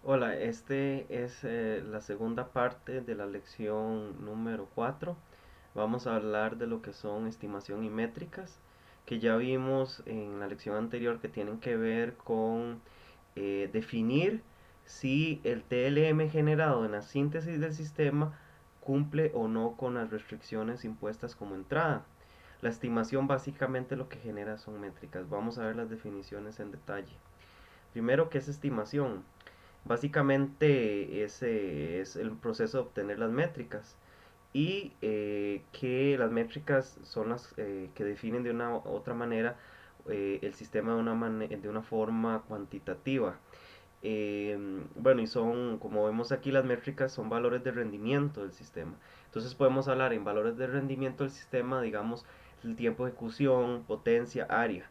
Hola, este es la segunda parte de la lección número 4. Vamos a hablar de lo que son estimación y métricas, que ya vimos en la lección anterior que tienen que ver con definir si el TLM generado en la síntesis del sistema cumple o no con las restricciones impuestas como entrada. La estimación básicamente lo que genera son métricas. Vamos a ver las definiciones en detalle. Primero, ¿qué es estimación? Básicamente ese es el proceso de obtener las métricas y que las métricas son las que definen de una u otra manera el sistema de una forma cuantitativa. Bueno, y son, como vemos aquí, las métricas son valores de rendimiento del sistema. Entonces podemos hablar en valores de rendimiento del sistema, digamos, el tiempo de ejecución, potencia, área.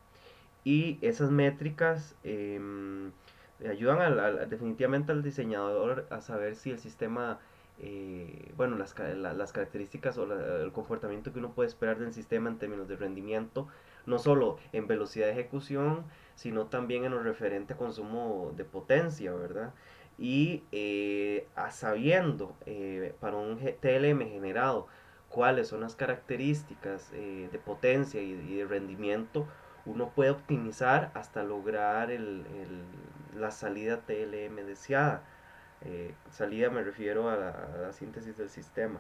Y esas métricas ayudan definitivamente al diseñador a saber si el sistema, bueno, las características o el comportamiento que uno puede esperar del sistema en términos de rendimiento, no solo en velocidad de ejecución, sino también en lo referente a consumo de potencia, ¿verdad? Y sabiendo para un TLM generado cuáles son las características de potencia y de rendimiento, uno puede optimizar hasta lograr la salida TLM deseada. Salida me refiero a la síntesis del sistema.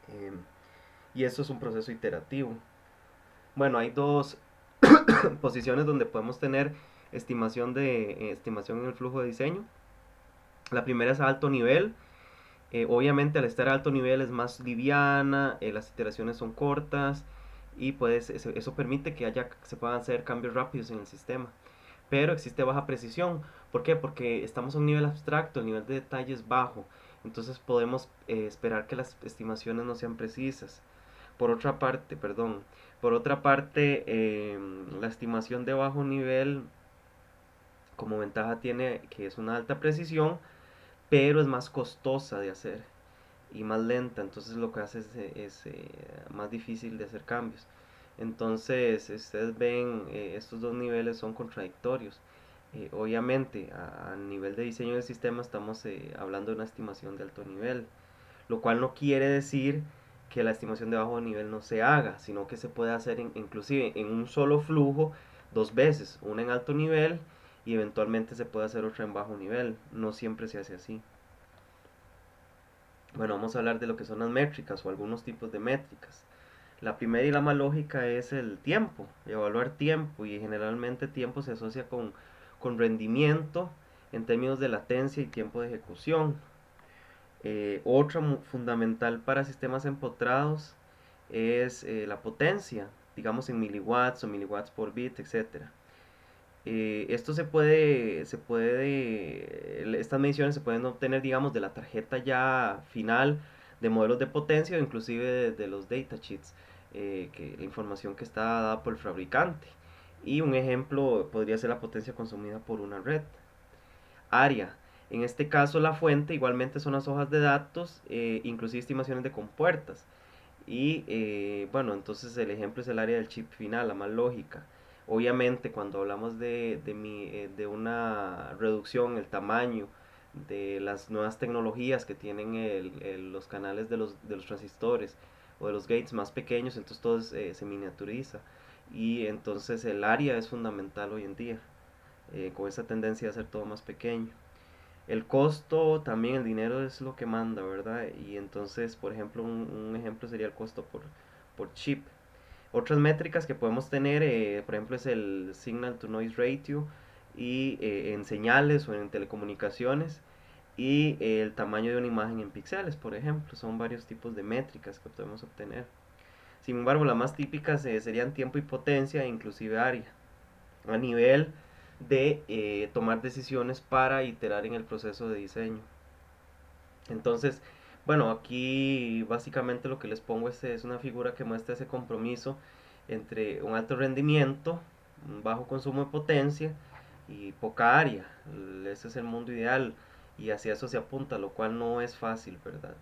Eh, y esto es un proceso iterativo. Bueno, hay dos posiciones donde podemos tener estimación en el flujo de diseño. La primera es a alto nivel. Obviamente al estar a alto nivel es más liviana, las iteraciones son cortas y eso permite que se puedan hacer cambios rápidos en el sistema. Pero existe baja precisión. ¿Por qué? Porque estamos a un nivel abstracto, el nivel de detalle es bajo. Entonces podemos esperar que las estimaciones no sean precisas. Por otra parte, la estimación de bajo nivel como ventaja tiene que es una alta precisión, pero es más costosa de hacer y más lenta, entonces lo que hace es más difícil de hacer cambios. Entonces, ustedes ven, estos dos niveles son contradictorios. Obviamente, a nivel de diseño del sistema estamos hablando de una estimación de alto nivel, lo cual no quiere decir que la estimación de bajo nivel no se haga, sino que se puede hacer inclusive en un solo flujo dos veces, una en alto nivel y eventualmente se puede hacer otra en bajo nivel. No siempre se hace así. Bueno, vamos a hablar de lo que son las métricas o algunos tipos de métricas. La primera y la más lógica es el tiempo, evaluar tiempo, y generalmente tiempo se asocia con rendimiento en términos de latencia y tiempo de ejecución. Otra fundamental para sistemas empotrados es la potencia, digamos en miliwatts o miliwatts por bit, etcétera. Esto estas mediciones se pueden obtener, digamos, de la tarjeta ya final de modelos de potencia o inclusive de los datasheets, que la información que está dada por el fabricante. Y un ejemplo podría ser la potencia consumida por una red. Área. En este caso la fuente igualmente son las hojas de datos, inclusive estimaciones de compuertas. Y bueno, entonces el ejemplo es el área del chip final, la más lógica. Obviamente cuando hablamos de una reducción, el tamaño de las nuevas tecnologías que tienen los canales de los transistores o de los gates más pequeños, entonces todo se miniaturiza. Y entonces el área es fundamental hoy en día, con esa tendencia a hacer todo más pequeño. El costo también, el dinero es lo que manda, ¿verdad? Y entonces, por ejemplo, un ejemplo sería el costo por chip. Otras métricas que podemos tener, por ejemplo, es el signal to noise ratio y en señales o en telecomunicaciones, y el tamaño de una imagen en píxeles, por ejemplo. Son varios tipos de métricas que podemos obtener. Sin embargo, las más típicas serían tiempo y potencia e inclusive área, a nivel de tomar decisiones para iterar en el proceso de diseño. Entonces, bueno, aquí básicamente lo que les pongo es una figura que muestra ese compromiso entre un alto rendimiento, un bajo consumo de potencia y poca área. Ese es el mundo ideal y hacia eso se apunta, lo cual no es fácil, ¿verdad?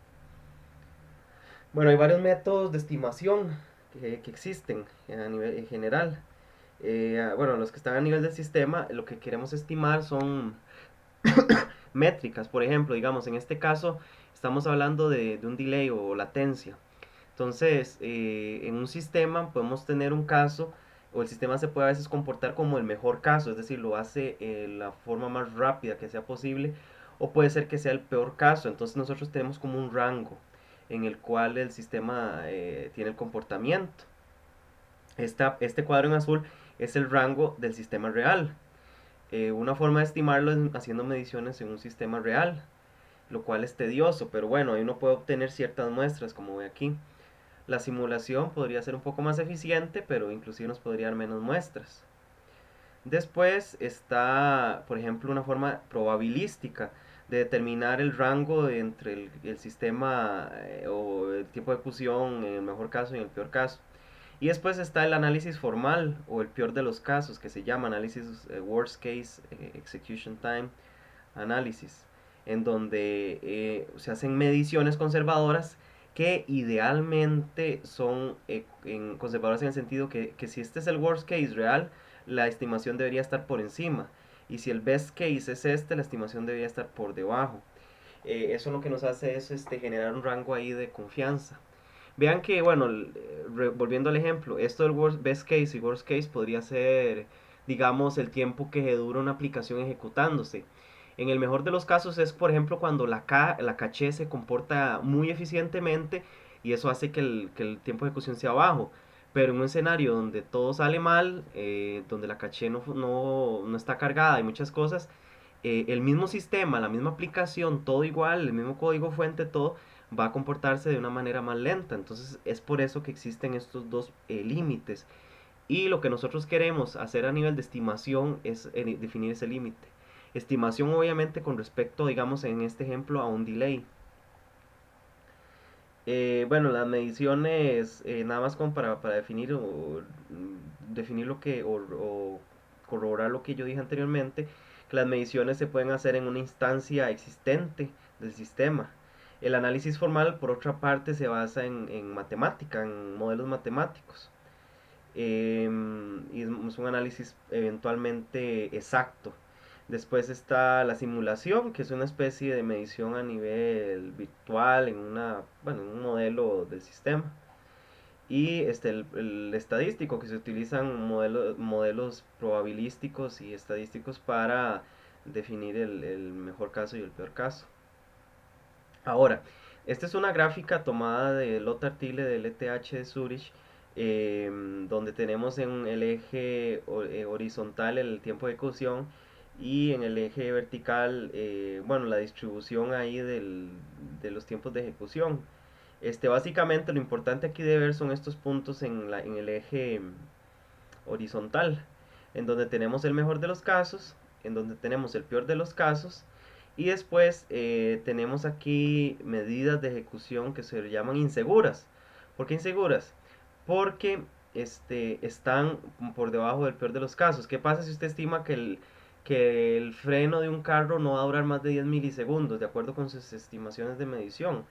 Bueno, hay varios métodos de estimación que existen a nivel en general. Bueno, los que están a nivel del sistema, lo que queremos estimar son métricas. Por ejemplo, digamos, en este caso estamos hablando de un delay o latencia. Entonces, en un sistema podemos tener un caso, o el sistema se puede a veces comportar como el mejor caso, es decir, lo hace la forma más rápida que sea posible, o puede ser que sea el peor caso. Entonces nosotros tenemos como un rango en el cual el sistema tiene el comportamiento. Este cuadro en azul es el rango del sistema real. Una forma de estimarlo es haciendo mediciones en un sistema real, lo cual es tedioso, pero bueno, ahí uno puede obtener ciertas muestras, como ve aquí. La simulación podría ser un poco más eficiente, pero inclusive nos podría dar menos muestras. Después está, por ejemplo, una forma probabilística de determinar el rango entre el sistema o el tiempo de ejecución en el mejor caso y en el peor caso. Y después está el análisis formal o el peor de los casos, que se llama análisis worst case execution time análisis, en donde se hacen mediciones conservadoras que idealmente son conservadoras en el sentido que si este es el worst case real, la estimación debería estar por encima. Y si el best case es este, la estimación debería estar por debajo. Eso lo que nos hace es generar un rango ahí de confianza. Vean que, bueno, volviendo al ejemplo, esto del best case y worst case podría ser, digamos, el tiempo que dura una aplicación ejecutándose. En el mejor de los casos es, por ejemplo, cuando la caché se comporta muy eficientemente y eso hace que el tiempo de ejecución sea bajo. Pero en un escenario donde todo sale mal, donde la caché no está cargada y muchas cosas, el mismo sistema, la misma aplicación, todo igual, el mismo código fuente, todo va a comportarse de una manera más lenta. Entonces es por eso que existen estos dos límites. Y lo que nosotros queremos hacer a nivel de estimación es definir ese límite. Estimación obviamente con respecto, digamos en este ejemplo, a un delay. Bueno, las mediciones, nada más como para definir definir lo que o corroborar lo que yo dije anteriormente, que las mediciones se pueden hacer en una instancia existente del sistema. El análisis formal, por otra parte, se basa en matemática, en modelos matemáticos. Y es un análisis eventualmente exacto. Después está la simulación, que es una especie de medición a nivel virtual en bueno, en un modelo del sistema. Y el estadístico, que se utilizan modelos probabilísticos y estadísticos para definir el mejor caso y el peor caso. Ahora, esta es una gráfica tomada de Lothar Thiele del ETH de Zurich, donde tenemos en el eje horizontal el tiempo de ejecución y en el eje vertical, bueno, la distribución ahí de los tiempos de ejecución. Básicamente lo importante aquí de ver son estos puntos en el eje horizontal, en donde tenemos el mejor de los casos, en donde tenemos el peor de los casos, y después tenemos aquí medidas de ejecución que se llaman inseguras. ¿Por qué inseguras? Porque están por debajo del peor de los casos. ¿Qué pasa si usted estima que el freno de un carro no va a durar más de 10 milisegundos, de acuerdo con sus estimaciones de medición,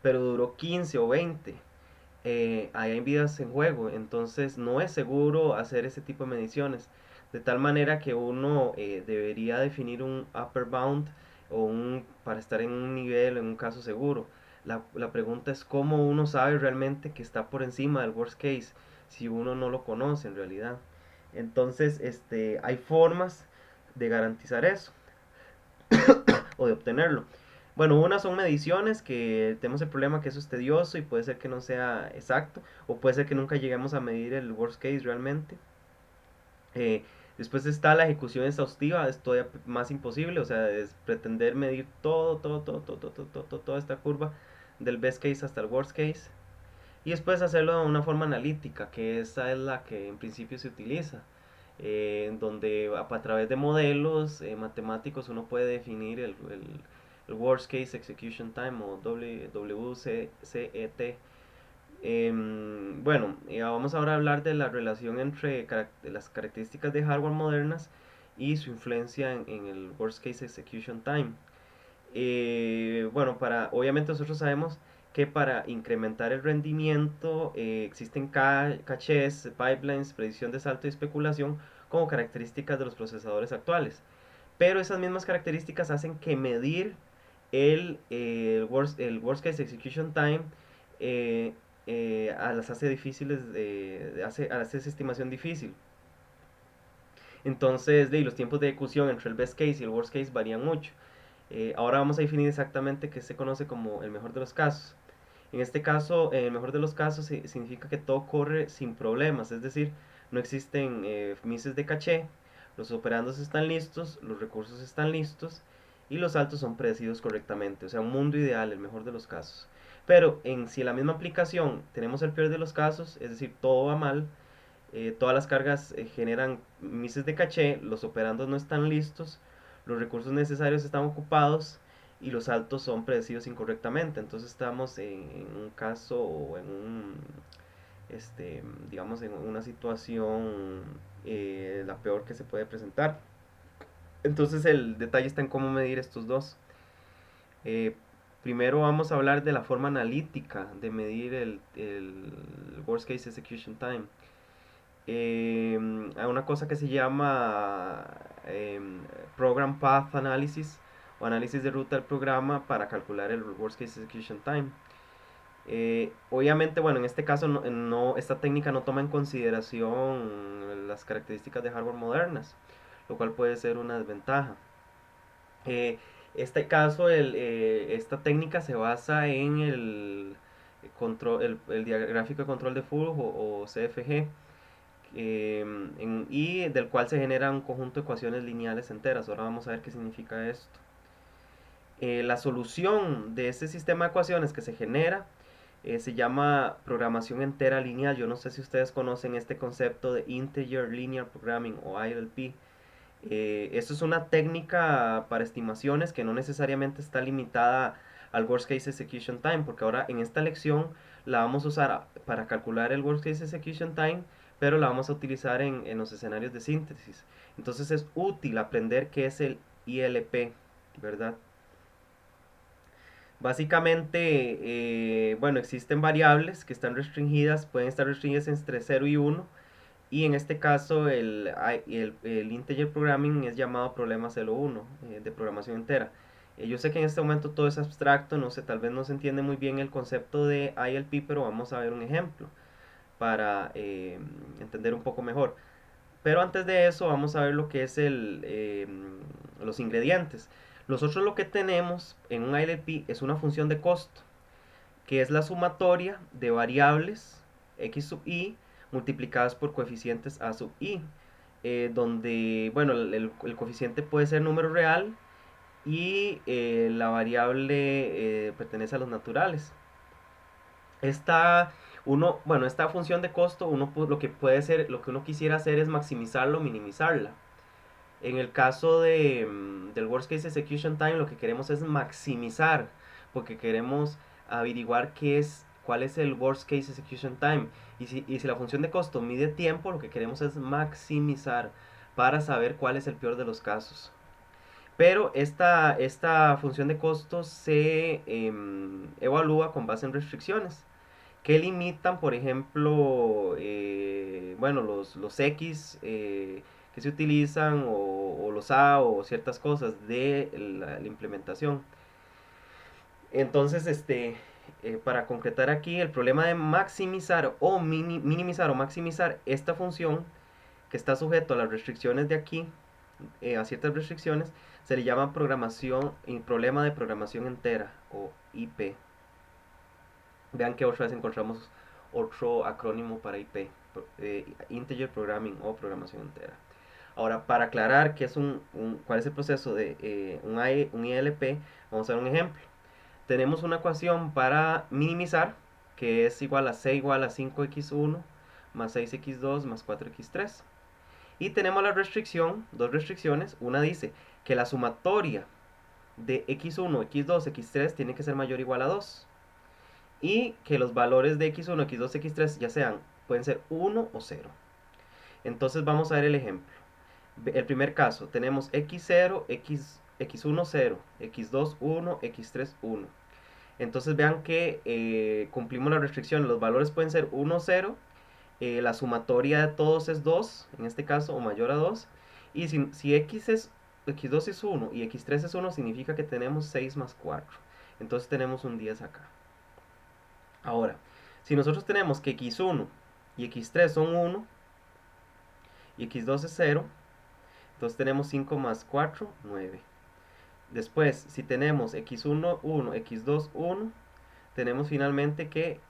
pero duró 15 o 20? Ahí hay vidas en juego, entonces no es seguro hacer ese tipo de mediciones, de tal manera que uno debería definir un upper bound para estar en un nivel, en un caso seguro. La pregunta es cómo uno sabe realmente que está por encima del worst case si uno no lo conoce en realidad. Entonces, hay formas de garantizar eso o de obtenerlo. Bueno, una son mediciones, que tenemos el problema que eso es tedioso y puede ser que no sea exacto, o puede ser que nunca lleguemos a medir el worst case realmente. Después está la ejecución exhaustiva, es todavía más imposible, o sea, es pretender medir toda esta curva del best case hasta el worst case. Y después hacerlo de una forma analítica, que esa es la que en principio se utiliza, donde a través de modelos matemáticos uno puede definir el Worst Case Execution Time o WCET. Bueno, vamos ahora a hablar de la relación entre las características de hardware modernas y su influencia en el Worst Case Execution Time. Bueno, obviamente nosotros sabemos que para incrementar el rendimiento existen cachés, pipelines, predicción de salto y especulación como características de los procesadores actuales. pero esas mismas características hacen que medir el worst case execution time eh, las hace difíciles, hace esa estimación difícil. Entonces, los tiempos de ejecución entre el best case y el worst case varían mucho. Ahora vamos a definir exactamente qué se conoce como el mejor de los casos. En este caso, el mejor de los casos significa que todo corre sin problemas, es decir, no existen misses de caché, los operandos están listos, los recursos están listos y los saltos son predecidos correctamente. O sea, un mundo ideal, el mejor de los casos. Pero si en la misma aplicación tenemos el peor de los casos, es decir, todo va mal, todas las cargas generan misses de caché, los operandos no están listos, los recursos necesarios están ocupados y los saltos son predecidos incorrectamente. Entonces estamos en un caso o en un, digamos, en una situación la peor que se puede presentar. Entonces el detalle está en cómo medir estos dos. Eh, Primero vamos a hablar de la forma analítica de medir el worst case execution time. Hay una cosa que se llama Program Path Analysis o análisis de ruta del programa para calcular el Worst Case Execution Time. Obviamente, bueno, en este caso esta técnica no toma en consideración las características de hardware modernas, lo cual puede ser una desventaja. Este caso, esta técnica se basa en el gráfico de control de flujo o CFG, y del cual se genera un conjunto de ecuaciones lineales enteras. Ahora vamos a ver qué significa esto. La solución de ese sistema de ecuaciones que se genera se llama programación entera lineal. Yo no sé si ustedes conocen este concepto de Integer Linear Programming o ILP. Esto es una técnica para estimaciones que no necesariamente está limitada al Worst Case Execution Time, porque ahora en esta lección la vamos a usar para calcular el Worst Case Execution Time, pero la vamos a utilizar en los escenarios de síntesis. Entonces es útil aprender qué es el ILP, ¿verdad? Básicamente, bueno, existen variables que están restringidas, pueden estar restringidas entre 0 y 1, y en este caso el integer programming es llamado problema 01 de programación entera. Yo sé que en este momento todo es abstracto, no sé, tal vez no se entiende muy bien el concepto de ILP, pero vamos a ver un ejemplo para entender un poco mejor. Pero antes de eso vamos a ver lo que es los ingredientes. Nosotros lo que tenemos en un ILP es una función de costo, que es la sumatoria de variables x sub i multiplicadas por coeficientes a sub i, donde, bueno, el coeficiente puede ser número real y la variable pertenece a los naturales. Esta función de costo, lo que puede ser, lo que uno quisiera hacer es maximizarla o minimizarla. En el caso del Worst Case Execution Time, lo que queremos es maximizar, porque queremos averiguar cuál es el Worst Case Execution Time. Y si la función de costo mide tiempo, lo que queremos es maximizar para saber cuál es el peor de los casos. Pero esta función de costo se evalúa con base en restricciones que limitan, por ejemplo, bueno, los X que se utilizan o los A o ciertas cosas de la implementación. Entonces, para concretar aquí, el problema de maximizar o minimizar o maximizar esta función que está sujeto a las restricciones de aquí, a ciertas restricciones, se le llama problema de programación entera o IP. Vean que otra vez encontramos otro acrónimo para IP, Integer Programming o programación entera. Ahora, para aclarar cuál es el proceso de un ILP, vamos a ver un ejemplo. Tenemos una ecuación para minimizar, que es igual a C igual a 5x1 más 6x2 más 4x3. Y tenemos dos restricciones. Una dice que la sumatoria de x1, x2, x3 tiene que ser mayor o igual a 2. Y que los valores de x1, x2, x3 pueden ser 1 o 0. Entonces vamos a ver el ejemplo. El primer caso, tenemos x0, x1 0, x2 1, x3 1. Entonces vean que cumplimos la restricción, los valores pueden ser 1 o 0, la sumatoria de todos es 2, en este caso, o mayor a 2. Y si x es x2 es 1 y x3 es 1, significa que tenemos 6 más 4. Entonces tenemos un 10 acá. Ahora, si nosotros tenemos que x1 y x3 son 1 y x2 es 0, entonces tenemos 5 más 4, 9. Después, si tenemos x1, 1, x2, 1, tenemos finalmente que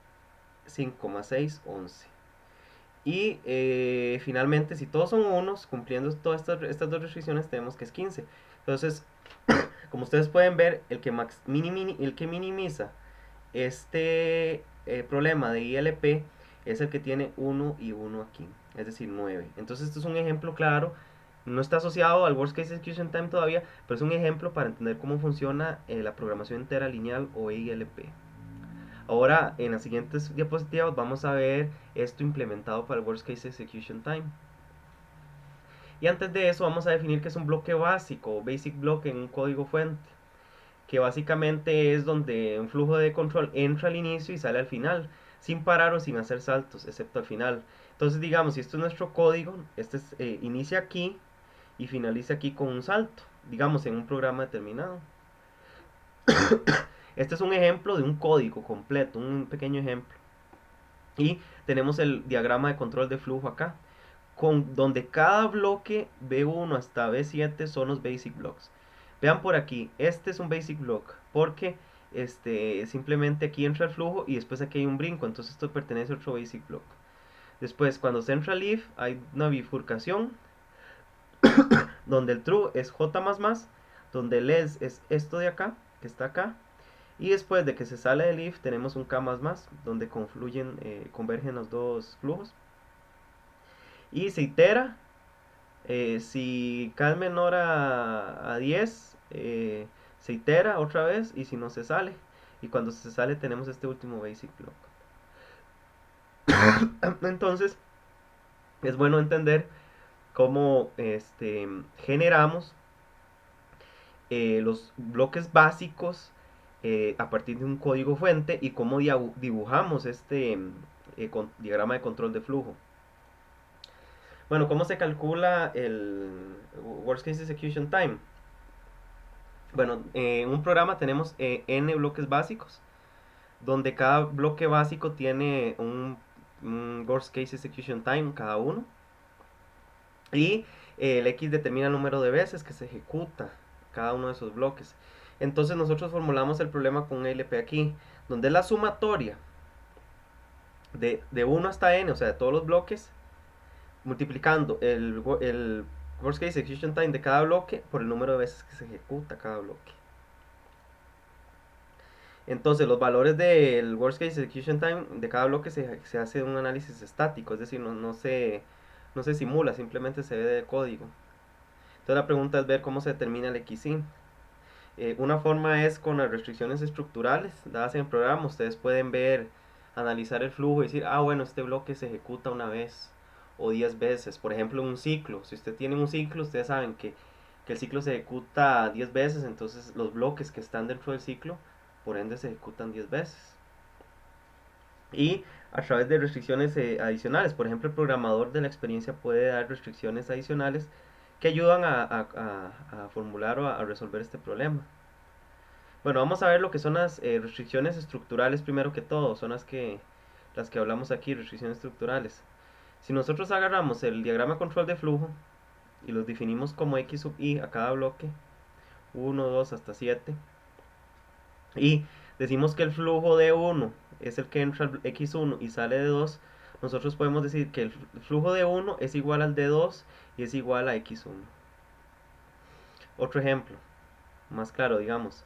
5 más 6, 11. Y finalmente, si todos son unos, cumpliendo todas estas dos restricciones, tenemos que es 15. Entonces, como ustedes pueden ver, el que minimiza este problema de ILP es el que tiene 1 y 1 aquí, es decir, 9. Entonces, este es un ejemplo claro. No está asociado al Worst Case Execution Time todavía, pero es un ejemplo para entender cómo funciona la programación entera lineal o ILP. Ahora, en las siguientes diapositivas vamos a ver esto implementado para el Worst Case Execution Time. Y antes de eso vamos a definir qué es un bloque básico o basic block en un código fuente, que básicamente es donde un flujo de control entra al inicio y sale al final, sin parar o sin hacer saltos, excepto al final. Entonces, digamos, si esto es nuestro código, inicia aquí y finaliza aquí con un salto, digamos, en un programa determinado. Este es un ejemplo de un código completo, un pequeño ejemplo. Y tenemos el diagrama de control de flujo acá, donde cada bloque B1 hasta B7 son los basic blocks. Vean por aquí, este es un basic block, porque simplemente aquí entra el flujo y después aquí hay un brinco, entonces esto pertenece a otro basic block. Después, cuando se entra el if, hay una bifurcación, donde el true es J++, donde el else es esto de acá, que está acá, y después de que se sale del if tenemos un K++, donde convergen los dos flujos. Y se itera, si K es menor a 10, se itera otra vez y si no se sale. Y cuando se sale tenemos este último basic block. Entonces, es bueno entender cómo generamos los bloques básicos a partir de un código fuente y cómo dibujamos este diagrama de control de flujo. Bueno, ¿cómo se calcula el Worst Case Execution Time? Bueno, en un programa tenemos n bloques básicos, donde cada bloque básico tiene un Worst Case Execution Time cada uno. Y el X determina el número de veces que se ejecuta cada uno de esos bloques. Entonces nosotros formulamos el problema con LP aquí, donde es la sumatoria de 1 hasta n, o sea, de todos los bloques, multiplicando el Worst Case Execution Time de cada bloque por el número de veces que se ejecuta cada bloque. Entonces los valores del Worst Case Execution Time de cada bloque se hace un análisis estático, es decir, no se simula, simplemente se ve de código. Entonces la pregunta es ver cómo se determina el XY. Una forma es con las restricciones estructurales dadas en el programa. Ustedes pueden ver, analizar el flujo y decir, bueno, este bloque se ejecuta una vez o 10 veces. Por ejemplo, un ciclo. Si usted tiene un ciclo, ustedes saben que el ciclo se ejecuta 10 veces, entonces los bloques que están dentro del ciclo, por ende, se ejecutan 10 veces. Y a través de restricciones adicionales, por ejemplo, el programador de la experiencia puede dar restricciones adicionales que ayudan a formular o a resolver este problema. Bueno, vamos a ver lo que son las restricciones estructurales primero que todo, son las que hablamos aquí, restricciones estructurales. Si nosotros agarramos el diagrama control de flujo y los definimos como x sub i a cada bloque, 1, 2 hasta 7, y decimos que el flujo de 1 es el que entra al x1 y sale de 2, nosotros podemos decir que el flujo de 1 es igual al de 2 y es igual a x1. Otro ejemplo, más claro, digamos.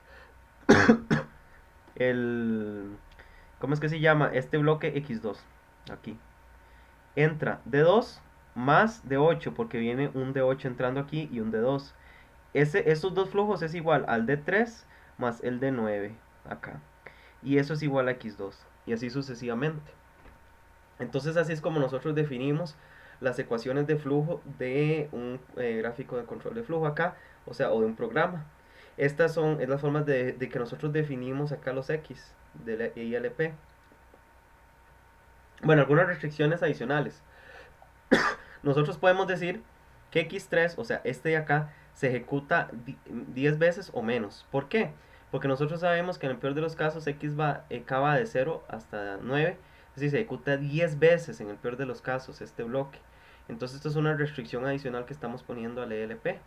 ¿Cómo es que se llama? Este bloque x2, aquí. Entra d2 más d8, porque viene un d8 entrando aquí y un d2. Estos dos flujos es igual al d3 más el d9, acá. Y eso es igual a x2, y así sucesivamente. Entonces así es como nosotros definimos las ecuaciones de flujo de un gráfico de control de flujo acá, o sea, o de un programa. Estas son las formas de que nosotros definimos acá los X de la ILP. Bueno, algunas restricciones adicionales. Nosotros podemos decir que X3, o sea, este de acá, se ejecuta 10 veces o menos. ¿Por qué? Porque nosotros sabemos que en el peor de los casos k va de 0 hasta 9, es decir, se ejecuta 10 veces en el peor de los casos este bloque. Entonces esto es una restricción adicional que estamos poniendo al ELP.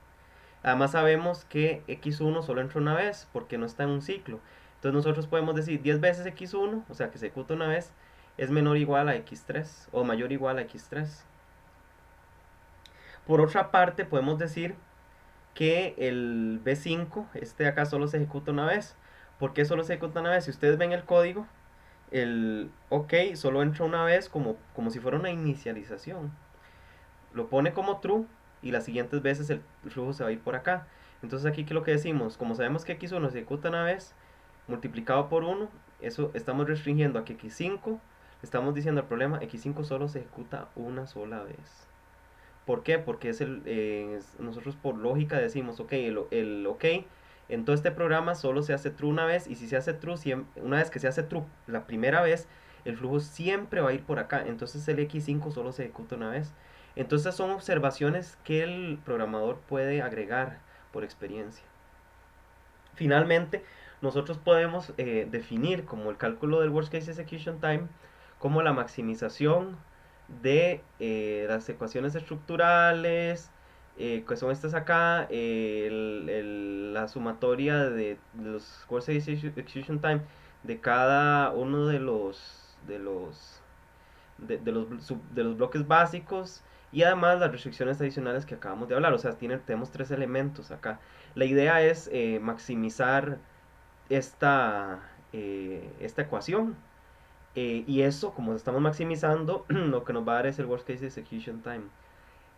Además sabemos que x1 solo entra una vez porque no está en un ciclo. Entonces nosotros podemos decir 10 veces x1, o sea que se ejecuta una vez, es menor o igual a x3 o mayor o igual a x3. Por otra parte podemos decir que el B5, este de acá solo se ejecuta una vez. ¿Por qué solo se ejecuta una vez? Si ustedes ven el código, el OK solo entra una vez como si fuera una inicialización. Lo pone como true y las siguientes veces el flujo se va a ir por acá. Entonces aquí que lo que decimos, como sabemos que x1 se ejecuta una vez, multiplicado por 1, eso estamos restringiendo a que x5, estamos diciendo al problema, x5 solo se ejecuta una sola vez. ¿Por qué? Porque nosotros por lógica decimos, ok, el OK en todo este programa solo se hace true una vez, y si se hace true, una vez que se hace true la primera vez, el flujo siempre va a ir por acá. Entonces el x5 solo se ejecuta una vez. Entonces son observaciones que el programador puede agregar por experiencia. Finalmente, nosotros podemos definir como el cálculo del Worst Case Execution Time como la maximización de las ecuaciones estructurales, que son estas acá, la sumatoria de los Worst Case Execution Time de cada uno de los bloques básicos, y además las restricciones adicionales que acabamos de hablar. O sea, tenemos tres elementos acá. La idea es maximizar esta ecuación, y eso, como estamos maximizando, lo que nos va a dar es el worst case execution time.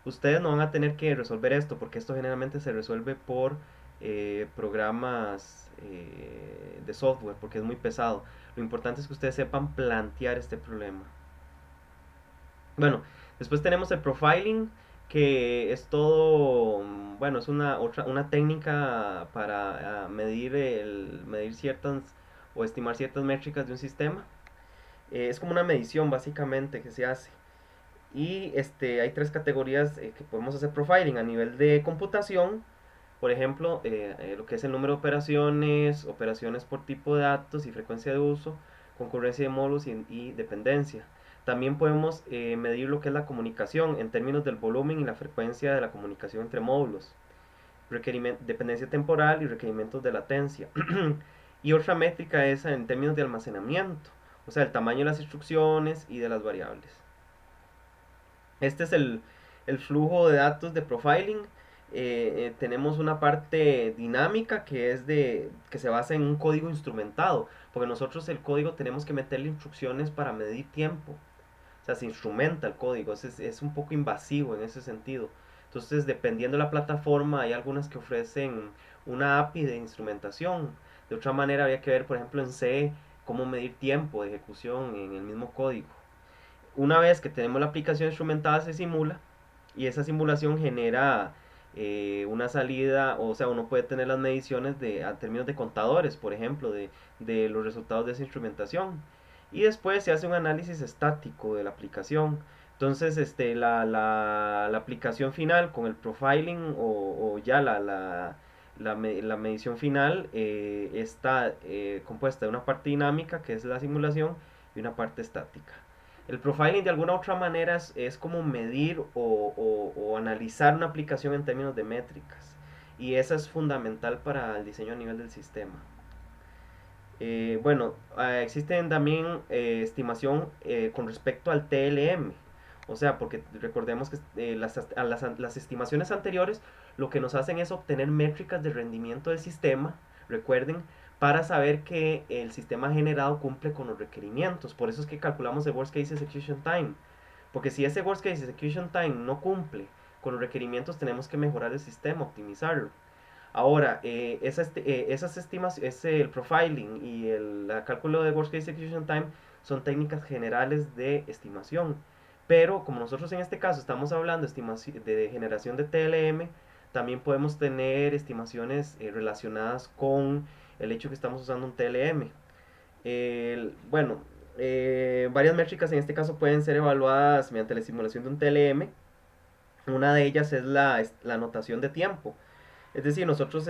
Ustedes no van a tener que resolver esto, porque esto generalmente se resuelve por programas de software, porque es muy pesado. Lo importante es que ustedes sepan plantear este problema. Bueno, después tenemos el profiling, que es todo, bueno, es una técnica para medir ciertas o estimar ciertas métricas de un sistema. Es como una medición básicamente que se hace. Y hay tres categorías que podemos hacer profiling a nivel de computación. Por ejemplo, lo que es el número de operaciones, operaciones por tipo de datos y frecuencia de uso, concurrencia de módulos y dependencia. También podemos medir lo que es la comunicación en términos del volumen y la frecuencia de la comunicación entre módulos, dependencia temporal y requerimientos de latencia. Y otra métrica es en términos de almacenamiento, o sea, el tamaño de las instrucciones y de las variables. Este es el flujo de datos de profiling. Tenemos una parte dinámica que se basa en un código instrumentado, porque nosotros el código tenemos que meterle instrucciones para medir tiempo. O sea, se instrumenta el código, es un poco invasivo en ese sentido. Entonces, dependiendo de la plataforma, hay algunas que ofrecen una API de instrumentación. De otra manera, habría que ver, por ejemplo, en C, cómo medir tiempo de ejecución en el mismo código. Una vez que tenemos la aplicación instrumentada, se simula, y esa simulación genera una salida. O sea, uno puede tener las mediciones a términos de contadores, por ejemplo, de los resultados de esa instrumentación. Y después se hace un análisis estático de la aplicación. Entonces, la aplicación final con el profiling, o ya la medición final, está compuesta de una parte dinámica, que es la simulación, y una parte estática. El profiling de alguna otra manera es como medir o analizar una aplicación en términos de métricas. Y esa es fundamental para el diseño a nivel del sistema. Bueno, existen también estimación con respecto al TLM. O sea, porque recordemos que las estimaciones anteriores lo que nos hacen es obtener métricas de rendimiento del sistema, recuerden, para saber que el sistema generado cumple con los requerimientos. Por eso es que calculamos el Worst Case Execution Time. Porque si ese Worst Case Execution Time no cumple con los requerimientos, tenemos que mejorar el sistema, optimizarlo. Ahora, esas estimaciones, el profiling y el cálculo de Worst Case Execution Time son técnicas generales de estimación. Pero como nosotros en este caso estamos hablando de generación de TLM, también podemos tener estimaciones relacionadas con el hecho que estamos usando un TLM. Bueno, varias métricas en este caso pueden ser evaluadas mediante la simulación de un TLM. Una de ellas es la notación de tiempo. Es decir, nosotros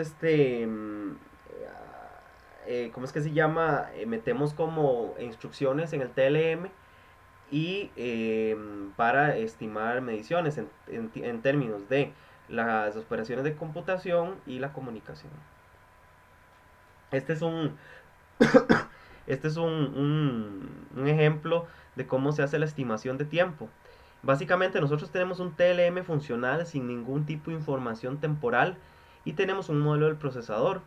¿cómo es que se llama? Metemos como instrucciones en el TLM y para estimar mediciones en términos de las operaciones de computación y la comunicación. Este es un, este es un ejemplo de cómo se hace la estimación de tiempo. Básicamente nosotros tenemos un TLM funcional sin ningún tipo de información temporal y tenemos un modelo del procesador.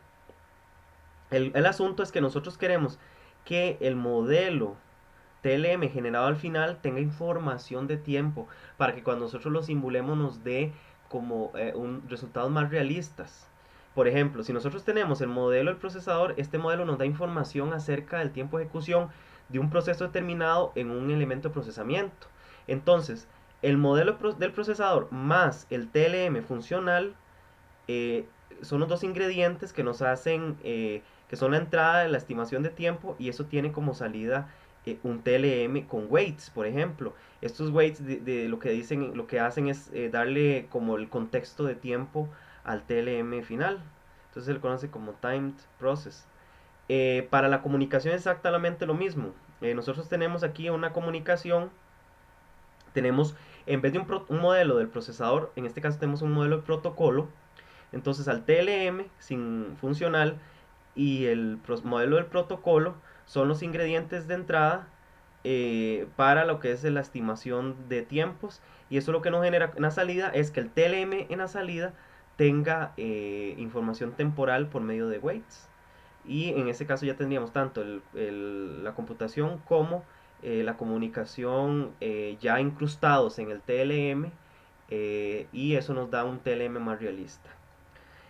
El asunto es que nosotros queremos que el modelo TLM generado al final tenga información de tiempo para que cuando nosotros lo simulemos nos dé como resultados más realistas. Por ejemplo, si nosotros tenemos el modelo del procesador, este modelo nos da información acerca del tiempo de ejecución de un proceso determinado en un elemento de procesamiento. Entonces, el modelo del procesador más el TLM funcional eh, son los dos ingredientes que nos hacen, que son la entrada de la estimación de tiempo y eso tiene como salida un TLM con weights, por ejemplo. Estos weights de lo que dicen, lo que hacen es darle como el contexto de tiempo al TLM final. Entonces se le conoce como timed process. Para la comunicación es exactamente lo mismo. Nosotros tenemos aquí una comunicación, tenemos en vez de un modelo del procesador, en este caso tenemos un modelo de protocolo. Entonces al TLM sin funcional y el modelo del protocolo son los ingredientes de entrada para lo que es la estimación de tiempos y eso lo que nos genera en la salida es que el TLM en la salida tenga información temporal por medio de weights y en ese caso ya tendríamos tanto la computación como la comunicación ya incrustados en el TLM y eso nos da un TLM más realista.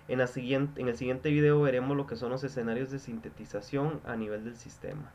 En el siguiente video veremos lo que son los escenarios de sintetización a nivel del sistema.